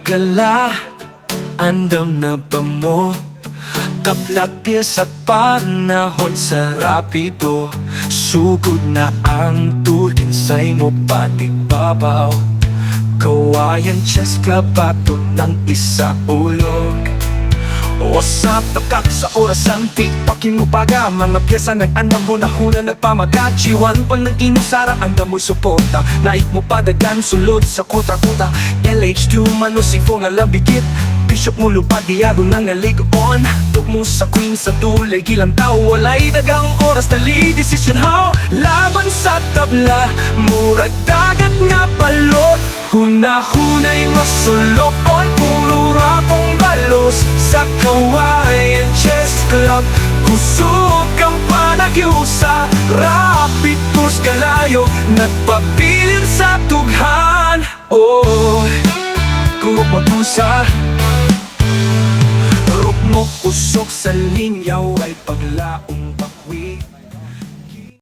gala, andam na ba mo? Kaplapis at panahon sa rapido, sugod na ang tulinsay mo pati babaw. Kawayan chess club bato ng isa ulog. Usap nakak sa oras ang tiktokin mo paga. Mga pyesa nag-anam huna-huna nagpamagachiwan pa ng inusara ang damoy suporta. Naik mo padagan sulod sa kuta-kuta. LH2 manusifo nga labigit. Bishop mo lupad diyago ng naligon. Tuk mo sa queen sa tulay gilang tao. Walay dagang oras tali decision how. Laban sa tabla murag dagat nga balot. Huna-hunay masulokon puro rapong balos. Sa kawayan chess club kusog ang panagyusa. Rapid tours kalayo nagpabilin sa tughan. Oh, kumagusa ruk mo kusog sa linyaw ay paglaong